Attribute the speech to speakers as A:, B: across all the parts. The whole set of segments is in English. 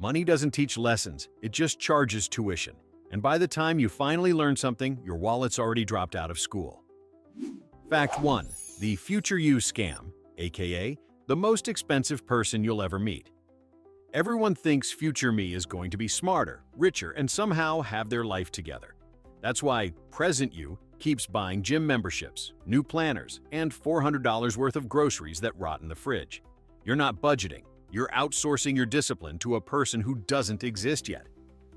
A: Money doesn't teach lessons, it just charges tuition. And by the time you finally learn something, your wallet's already dropped out of school. Fact 1. The Future You Scam, aka the most expensive person you'll ever meet. Everyone thinks future me is going to be smarter, richer, and somehow have their life together. That's why present you keeps buying gym memberships, new planners, and $400 worth of groceries that rot in the fridge. You're not budgeting, you're outsourcing your discipline to a person who doesn't exist yet.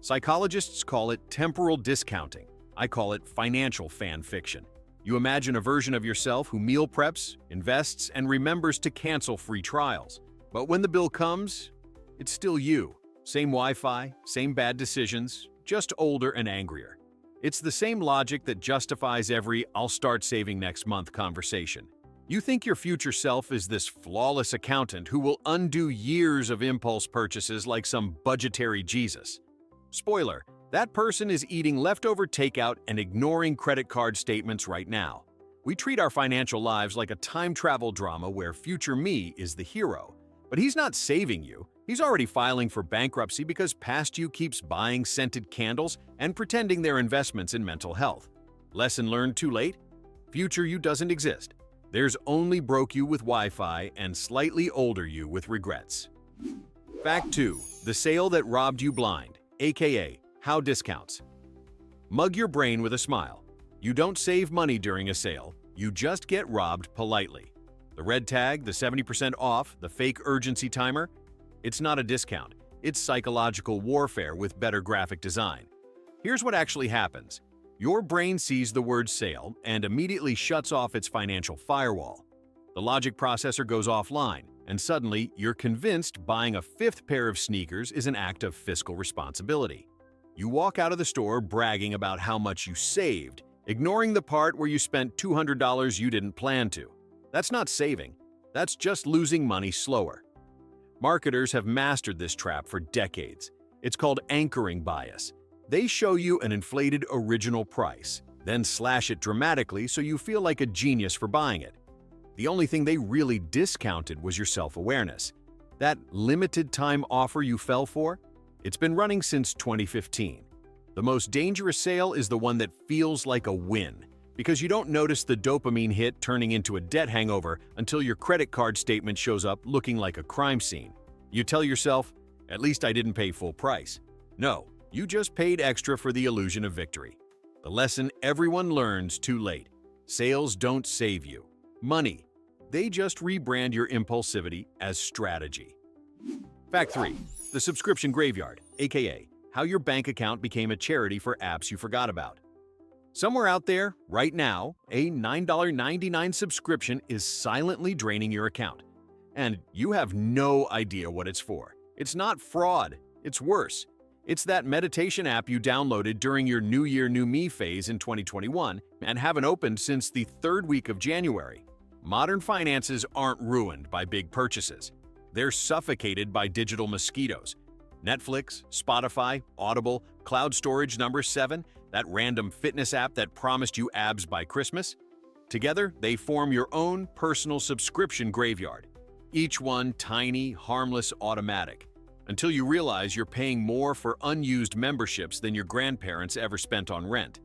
A: Psychologists call it temporal discounting. I call it financial fan fiction. You imagine a version of yourself who meal preps, invests, and remembers to cancel free trials. But when the bill comes, it's still you. Same Wi-Fi, same bad decisions, just older and angrier. It's the same logic that justifies every "I'll start saving next month" conversation. You think your future self is this flawless accountant who will undo years of impulse purchases like some budgetary Jesus. Spoiler, that person is eating leftover takeout and ignoring credit card statements right now. We treat our financial lives like a time travel drama where future me is the hero. But he's not saving you. He's already filing for bankruptcy because past you keeps buying scented candles and pretending they're investments in mental health. Lesson learned too late? Future you doesn't exist. There's only broke you with Wi-Fi and slightly older you with regrets. Fact 2. The sale that robbed you blind, aka how discounts. Mug your brain with a smile. You don't save money during a sale, you just get robbed politely. The red tag, the 70% off, the fake urgency timer, it's not a discount, it's psychological warfare with better graphic design. Here's what actually happens. Your brain sees the word sale and immediately shuts off its financial firewall. The logic processor goes offline, and suddenly you're convinced buying a fifth pair of sneakers is an act of fiscal responsibility. You walk out of the store bragging about how much you saved, ignoring the part where you spent $200 you didn't plan to. That's not saving, that's just losing money slower. Marketers have mastered this trap for decades. It's called anchoring bias. They show you an inflated original price, then slash it dramatically so you feel like a genius for buying it. The only thing they really discounted was your self-awareness. That limited time offer you fell for? It's been running since 2015. The most dangerous sale is the one that feels like a win, because you don't notice the dopamine hit turning into a debt hangover until your credit card statement shows up looking like a crime scene. You tell yourself, "At least I didn't pay full price." No, you just paid extra for the illusion of victory. The lesson everyone learns too late. Sales don't save you. Money. They just rebrand your impulsivity as strategy. Fact 3. The subscription graveyard, aka how your bank account became a charity for apps you forgot about. Somewhere out there, right now, a $9.99 subscription is silently draining your account. And you have no idea what it's for. It's not fraud, it's worse. It's that meditation app you downloaded during your New Year, New Me phase in 2021 and haven't opened since the third week of January. Modern finances aren't ruined by big purchases. They're suffocated by digital mosquitoes. Netflix, Spotify, Audible, cloud storage number 7, that random fitness app that promised you abs by Christmas. Together, they form your own personal subscription graveyard. Each one tiny, harmless, automatic. Until you realize you're paying more for unused memberships than your grandparents ever spent on rent.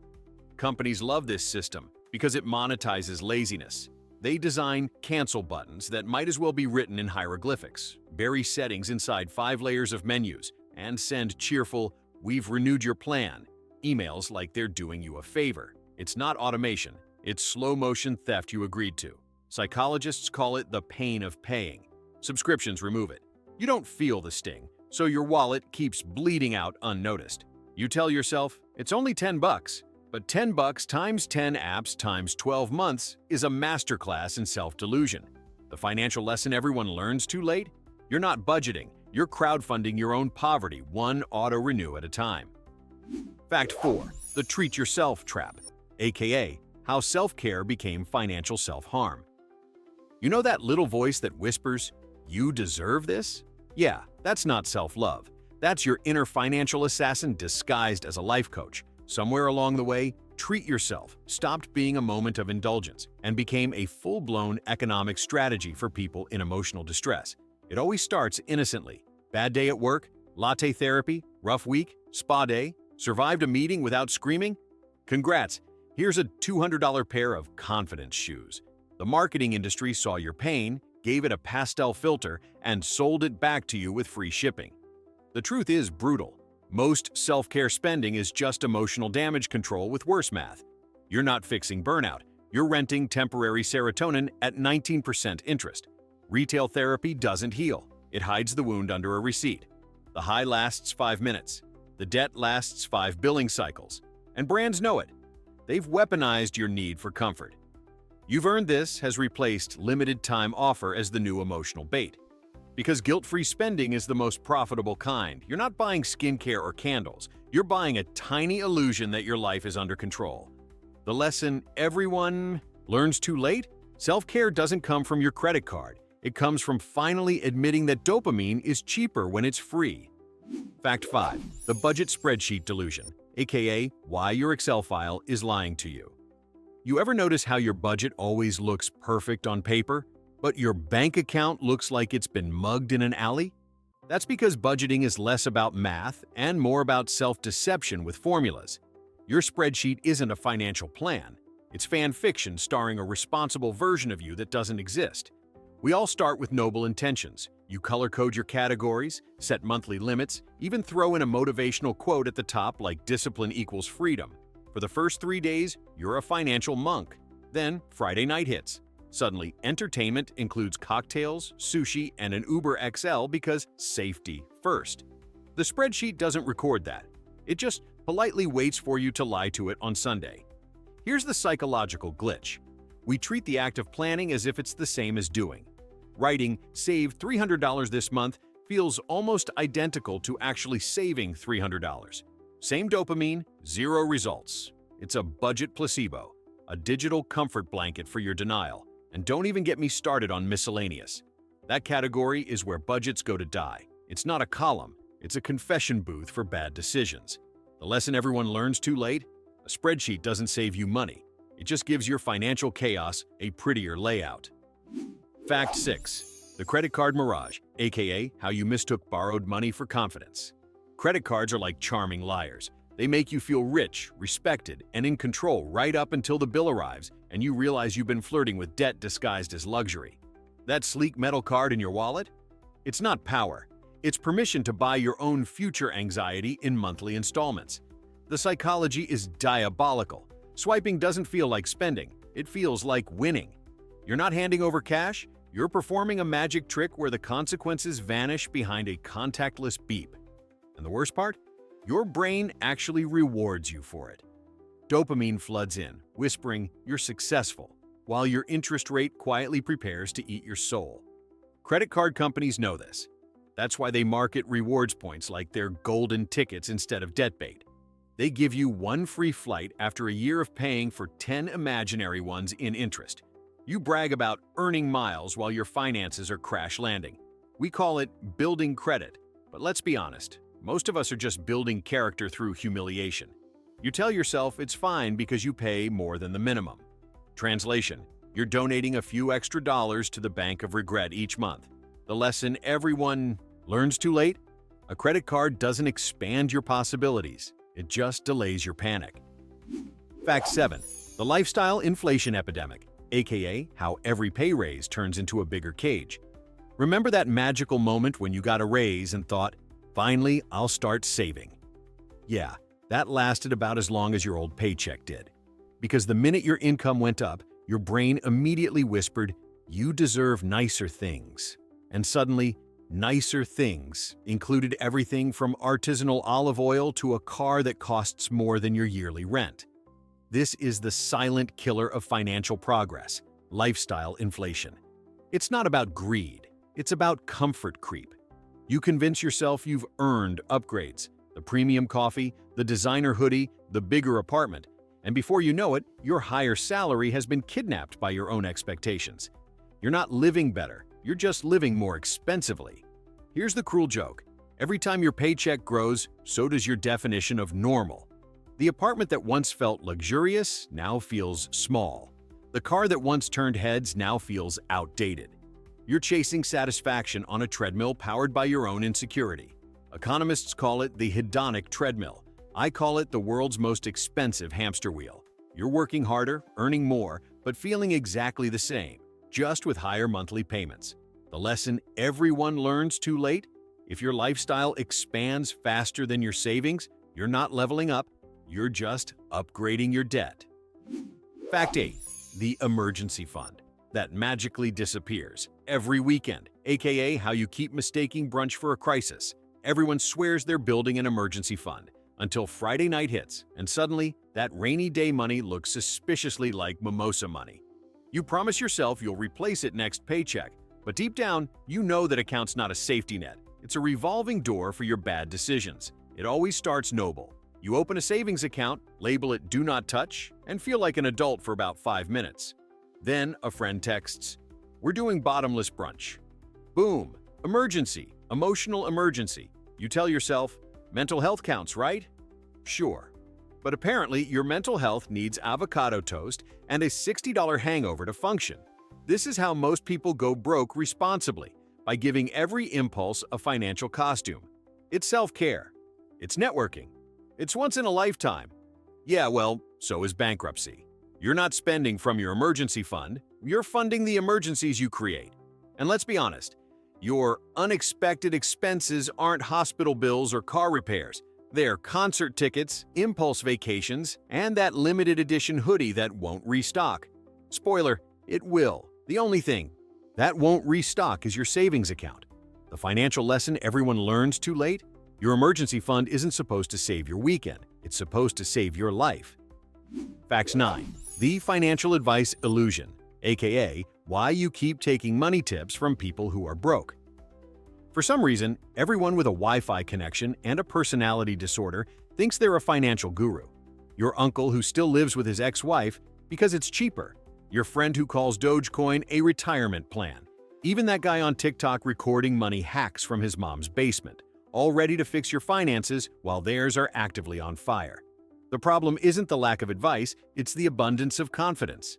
A: Companies love this system because it monetizes laziness. They design cancel buttons that might as well be written in hieroglyphics, bury settings inside 5 layers of menus, and send cheerful, "We've renewed your plan" emails like they're doing you a favor. It's not automation, it's slow-motion theft you agreed to. Psychologists call it the pain of paying. Subscriptions remove it. You don't feel the sting, so your wallet keeps bleeding out unnoticed. You tell yourself, it's only $10, but $10 times 10 apps times 12 months is a masterclass in self-delusion. The financial lesson everyone learns too late? You're not budgeting, you're crowdfunding your own poverty one auto-renew at a time. Fact 4. The treat yourself trap, aka how self-care became financial self-harm. You know that little voice that whispers, "You deserve this"? Yeah, that's not self-love. That's your inner financial assassin disguised as a life coach. Somewhere along the way, treat yourself stopped being a moment of indulgence and became a full-blown economic strategy for people in emotional distress. It always starts innocently. Bad day at work? Latte therapy, rough week, spa day, survived a meeting without screaming? Congrats! Here's a $200 pair of confidence shoes. The marketing industry saw your pain, gave it a pastel filter, and sold it back to you with free shipping. The truth is brutal. Most self-care spending is just emotional damage control with worse math. You're not fixing burnout. You're renting temporary serotonin at 19% interest. Retail therapy doesn't heal. It hides the wound under a receipt. The high lasts 5 minutes. The debt lasts 5 billing cycles. And brands know it. They've weaponized your need for comfort. You've Earned This has replaced limited time offer as the new emotional bait. Because guilt-free spending is the most profitable kind. You're not buying skincare or candles. You're buying a tiny illusion that your life is under control. The lesson everyone learns too late? Self-care doesn't come from your credit card. It comes from finally admitting that dopamine is cheaper when it's free. Fact 5. The budget spreadsheet delusion, aka why your Excel file is lying to you. You ever notice how your budget always looks perfect on paper, but your bank account looks like it's been mugged in an alley? That's because budgeting is less about math and more about self-deception with formulas. Your spreadsheet isn't a financial plan. It's fan fiction starring a responsible version of you that doesn't exist. We all start with noble intentions. You color-code your categories, set monthly limits, even throw in a motivational quote at the top like discipline equals freedom. For the first 3 days, you're a financial monk. Then, Friday night hits. Suddenly, entertainment includes cocktails, sushi, and an Uber XL because safety first. The spreadsheet doesn't record that. It just politely waits for you to lie to it on Sunday. Here's the psychological glitch. We treat the act of planning as if it's the same as doing. Writing, "Save $300 this month," feels almost identical to actually saving $300. Same dopamine, zero results. It's a budget placebo, a digital comfort blanket for your denial. And don't even get me started on miscellaneous. That category is where budgets go to die. It's not a column, it's a confession booth for bad decisions. The lesson everyone learns too late? A spreadsheet doesn't save you money. It just gives your financial chaos a prettier layout. Fact 6. The credit card mirage, aka how you mistook borrowed money for confidence. Credit cards are like charming liars. They make you feel rich, respected, and in control right up until the bill arrives and you realize you've been flirting with debt disguised as luxury. That sleek metal card in your wallet? It's not power. It's permission to buy your own future anxiety in monthly installments. The psychology is diabolical. Swiping doesn't feel like spending. It feels like winning. You're not handing over cash. You're performing a magic trick where the consequences vanish behind a contactless beep. And the worst part? Your brain actually rewards you for it. Dopamine floods in, whispering you're successful, while your interest rate quietly prepares to eat your soul. Credit card companies know this. That's why they market rewards points like they're golden tickets instead of debt bait. They give you one free flight after a year of paying for 10 imaginary ones in interest. You brag about earning miles while your finances are crash landing. We call it building credit, but let's be honest, most of us are just building character through humiliation. You tell yourself it's fine because you pay more than the minimum. Translation: you're donating a few extra dollars to the bank of regret each month. The lesson everyone learns too late? A credit card doesn't expand your possibilities. It just delays your panic. Fact 7. The lifestyle inflation epidemic, aka how every pay raise turns into a bigger cage. Remember that magical moment when you got a raise and thought, finally, I'll start saving? Yeah, that lasted about as long as your old paycheck did. Because the minute your income went up, your brain immediately whispered, you deserve nicer things. And suddenly, nicer things included everything from artisanal olive oil to a car that costs more than your yearly rent. This is the silent killer of financial progress, lifestyle inflation. It's not about greed, it's about comfort creep. You convince yourself you've earned upgrades, the premium coffee, the designer hoodie, the bigger apartment, and before you know it, your higher salary has been kidnapped by your own expectations. You're not living better, you're just living more expensively. Here's the cruel joke. Every time your paycheck grows, so does your definition of normal. The apartment that once felt luxurious now feels small. The car that once turned heads now feels outdated. You're chasing satisfaction on a treadmill powered by your own insecurity. Economists call it the hedonic treadmill. I call it the world's most expensive hamster wheel. You're working harder, earning more, but feeling exactly the same, just with higher monthly payments. The lesson everyone learns too late? If your lifestyle expands faster than your savings, you're not leveling up, you're just upgrading your debt. Fact 8. The emergency fund that magically disappears every weekend, aka how you keep mistaking brunch for a crisis. Everyone swears they're building an emergency fund until Friday night hits, and suddenly that rainy day money looks suspiciously like mimosa money. You promise yourself you'll replace it next paycheck, but deep down, you know that account's not a safety net. It's a revolving door for your bad decisions. It always starts noble. You open a savings account, label it "Do Not Touch," and feel like an adult for about 5 minutes. Then a friend texts, "We're doing bottomless brunch." Boom! Emergency. Emotional emergency. You tell yourself, mental health counts, right? Sure. But apparently, your mental health needs avocado toast and a $60 hangover to function. This is how most people go broke responsibly, by giving every impulse a financial costume. It's self-care. It's networking. It's once in a lifetime. Yeah, well, so is bankruptcy. You're not spending from your emergency fund, you're funding the emergencies you create. And let's be honest, your unexpected expenses aren't hospital bills or car repairs. They're concert tickets, impulse vacations, and that limited edition hoodie that won't restock. Spoiler, it will. The only thing that won't restock is your savings account. The financial lesson everyone learns too late? Your emergency fund isn't supposed to save your weekend. It's supposed to save your life. Facts 9. The financial advice illusion, aka why you keep taking money tips from people who are broke. For some reason, everyone with a Wi-Fi connection and a personality disorder thinks they're a financial guru. Your uncle who still lives with his ex-wife because it's cheaper. Your friend who calls Dogecoin a retirement plan. Even that guy on TikTok recording money hacks from his mom's basement, all ready to fix your finances while theirs are actively on fire. The problem isn't the lack of advice, it's the abundance of confidence.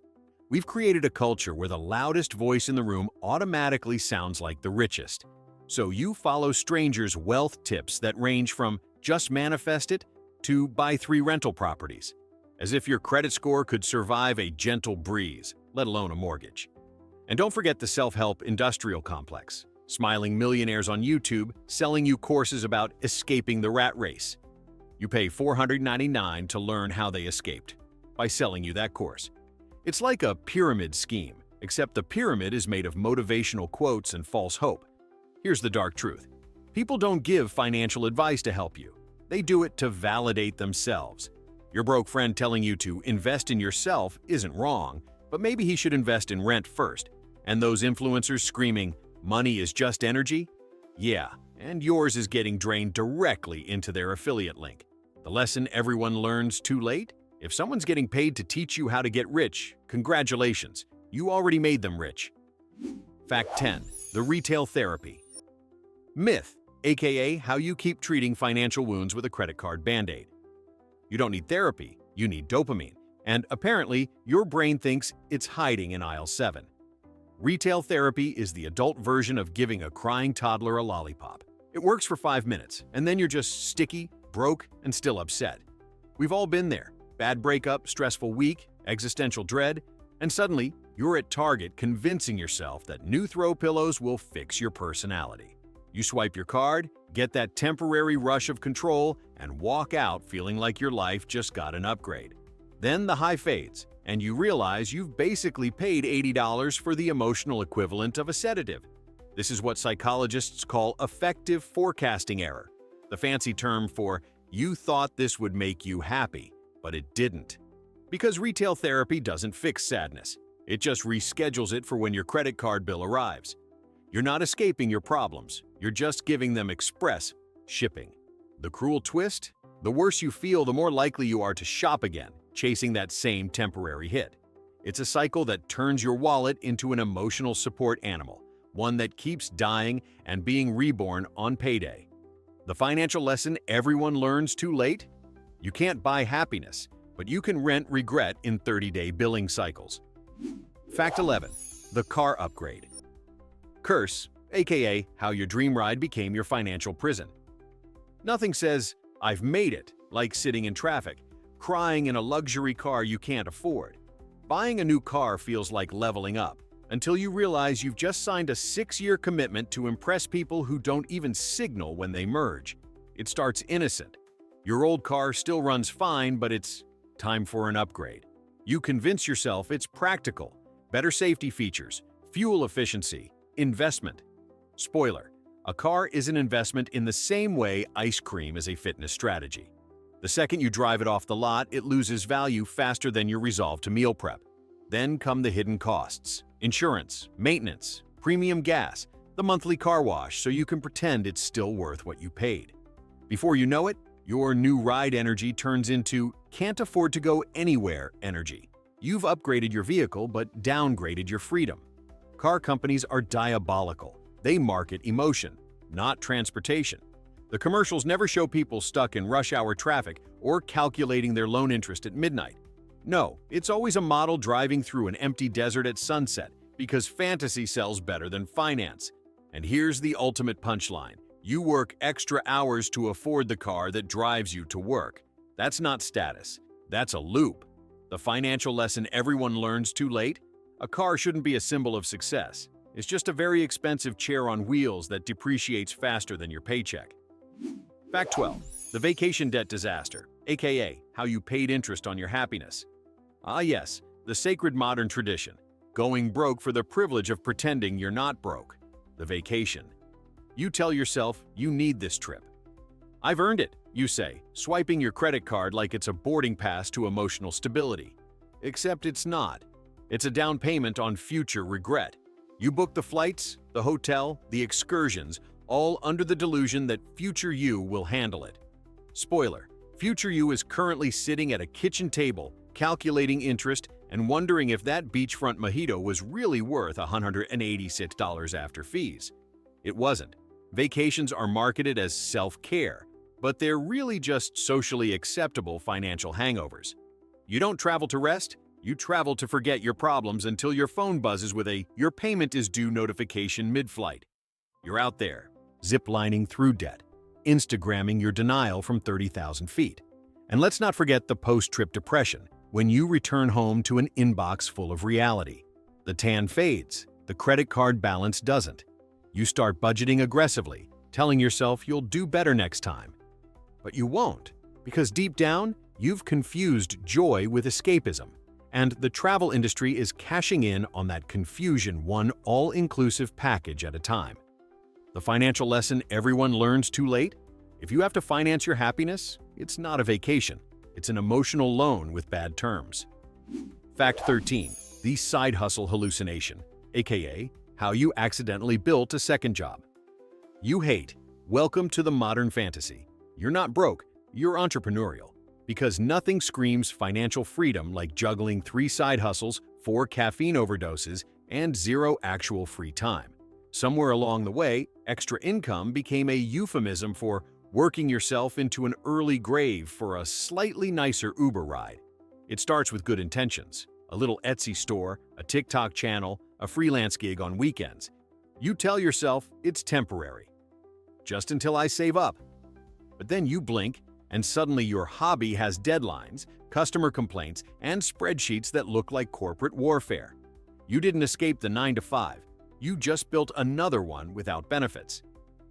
A: We've created a culture where the loudest voice in the room automatically sounds like the richest. So you follow strangers' wealth tips that range from "just manifest it" to "buy 3 rental properties," as if your credit score could survive a gentle breeze, let alone a mortgage. And don't forget the self-help industrial complex. Smiling millionaires on YouTube selling you courses about escaping the rat race. You pay $499 to learn how they escaped by selling you that course. It's like a pyramid scheme, except the pyramid is made of motivational quotes and false hope. Here's the dark truth. People don't give financial advice to help you. They do it to validate themselves. Your broke friend telling you to invest in yourself isn't wrong, but maybe he should invest in rent first. And those influencers screaming, "Money is just energy?" Yeah, and yours is getting drained directly into their affiliate link. The lesson everyone learns too late? If someone's getting paid to teach you how to get rich, congratulations, you already made them rich. Fact 10. The retail therapy. Myth, aka how you keep treating financial wounds with a credit card band-aid. You don't need therapy, you need dopamine, and apparently your brain thinks it's hiding in aisle 7. Retail therapy is the adult version of giving a crying toddler a lollipop. It works for 5 minutes, and then you're just sticky, broke, and still upset. We've all been there. Bad breakup, stressful week, existential dread, and suddenly you're at Target convincing yourself that new throw pillows will fix your personality. You swipe your card, get that temporary rush of control, and walk out feeling like your life just got an upgrade. Then the high fades, and you realize you've basically paid $80 for the emotional equivalent of a sedative. This is what psychologists call affective forecasting error, the fancy term for "you thought this would make you happy, but it didn't." Because retail therapy doesn't fix sadness. It just reschedules it for when your credit card bill arrives. You're not escaping your problems, you're just giving them express shipping. The cruel twist? The worse you feel, the more likely you are to shop again, chasing that same temporary hit. It's a cycle that turns your wallet into an emotional support animal, one that keeps dying and being reborn on payday. The financial lesson everyone learns too late? You can't buy happiness, but you can rent regret in 30-day billing cycles. Fact 11. The car upgrade. Curse, aka how your dream ride became your financial prison. Nothing says, "I've made it," like sitting in traffic, crying in a luxury car you can't afford. Buying a new car feels like leveling up, until you realize you've just signed a 6-year commitment to impress people who don't even signal when they merge. It starts innocent. Your old car still runs fine, but it's time for an upgrade. You convince yourself it's practical, better safety features, fuel efficiency, investment. Spoiler: a car is an investment in the same way ice cream is a fitness strategy. The second you drive it off the lot, it loses value faster than your resolve to meal prep. Then come the hidden costs: insurance, maintenance, premium gas, the monthly car wash, so you can pretend it's still worth what you paid. Before you know it, your new ride energy turns into can't afford to go anywhere energy. You've upgraded your vehicle but downgraded your freedom. Car companies are diabolical. They market emotion, not transportation. The commercials never show people stuck in rush hour traffic or calculating their loan interest at midnight. No, it's always a model driving through an empty desert at sunset, because fantasy sells better than finance. And here's the ultimate punchline: you work extra hours to afford the car that drives you to work. That's not status. That's a loop. The financial lesson everyone learns too late? A car shouldn't be a symbol of success. It's just a very expensive chair on wheels that depreciates faster than your paycheck. Fact 12. The vacation debt disaster, aka how you paid interest on your happiness. Ah yes, the sacred modern tradition. Going broke for the privilege of pretending you're not broke. The vacation. You tell yourself you need this trip. "I've earned it," you say, swiping your credit card like it's a boarding pass to emotional stability. Except it's not. It's a down payment on future regret. You book the flights, the hotel, the excursions, all under the delusion that future you will handle it. Spoiler: future you is currently sitting at a kitchen table, calculating interest and wondering if that beachfront mojito was really worth $186 after fees. It wasn't. Vacations are marketed as self-care, but they're really just socially acceptable financial hangovers. You don't travel to rest, you travel to forget your problems until your phone buzzes with a "your payment is due" notification mid-flight. You're out there, ziplining through debt, Instagramming your denial from 30,000 feet. And let's not forget the post-trip depression, when you return home to an inbox full of reality. The tan fades, the credit card balance doesn't. You start budgeting aggressively, telling yourself you'll do better next time. But you won't, because deep down, you've confused joy with escapism, and the travel industry is cashing in on that confusion one all-inclusive package at a time. The financial lesson everyone learns too late? If you have to finance your happiness, it's not a vacation. It's an emotional loan with bad terms. Fact 13. The side hustle hallucination, aka how you accidentally built a second job. You hate. Welcome to the modern fantasy. You're not broke, you're entrepreneurial. Because nothing screams financial freedom like juggling 3 side hustles, 4 caffeine overdoses, and 0 actual free time. Somewhere along the way, extra income became a euphemism for working yourself into an early grave for a slightly nicer Uber ride. It starts with good intentions: a little Etsy store, a TikTok channel, a freelance gig on weekends. You tell yourself it's temporary, just until I save up. But then you blink, and suddenly your hobby has deadlines, customer complaints, and spreadsheets that look like corporate warfare. You didn't escape the 9-to-5. You just built another one without benefits.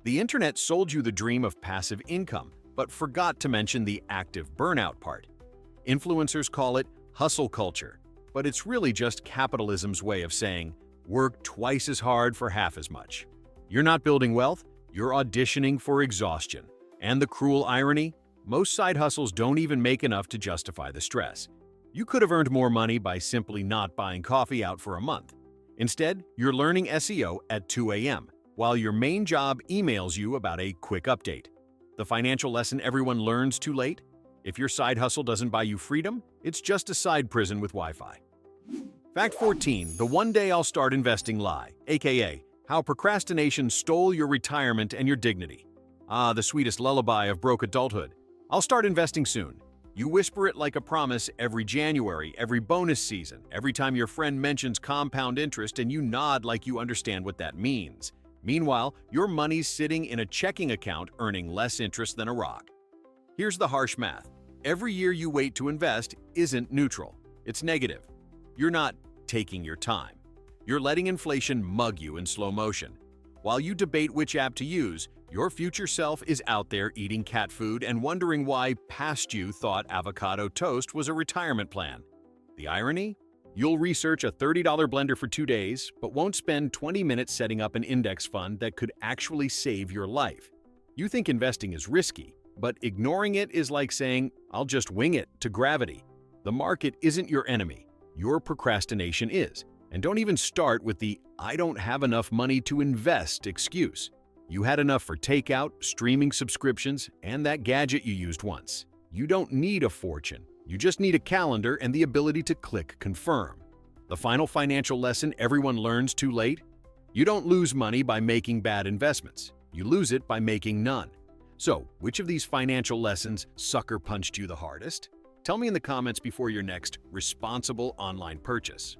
A: The internet sold you the dream of passive income, but forgot to mention the active burnout part. Influencers call it hustle culture, but it's really just capitalism's way of saying, work twice as hard for half as much. You're not building wealth, you're auditioning for exhaustion. And the cruel irony? Most side hustles don't even make enough to justify the stress. You could have earned more money by simply not buying coffee out for a month. Instead, you're learning SEO at 2 a.m., while your main job emails you about a quick update. The financial lesson everyone learns too late? If your side hustle doesn't buy you freedom, it's just a side prison with Wi-Fi. Fact 14. The one day I'll start investing lie, aka how procrastination stole your retirement and your dignity. Ah, the sweetest lullaby of broke adulthood. I'll start investing soon. You whisper it like a promise every January, every bonus season, every time your friend mentions compound interest, and you nod like you understand what that means. Meanwhile, your money's sitting in a checking account earning less interest than a rock. Here's the harsh math. Every year you wait to invest isn't neutral. It's negative. You're not taking your time. You're letting inflation mug you in slow motion. While you debate which app to use, your future self is out there eating cat food and wondering why past you thought avocado toast was a retirement plan. The irony? You'll research a $30 blender for 2 days, but won't spend 20 minutes setting up an index fund that could actually save your life. You think investing is risky, but ignoring it is like saying, "I'll just wing it" to gravity. The market isn't your enemy. Your procrastination is. And don't even start with the "I don't have enough money to invest" excuse. You had enough for takeout, streaming subscriptions, and that gadget you used once. You don't need a fortune. You just need a calendar and the ability to click confirm. The final financial lesson everyone learns too late? You don't lose money by making bad investments. You lose it by making none. So, which of these financial lessons sucker punched you the hardest? Tell me in the comments before your next responsible online purchase.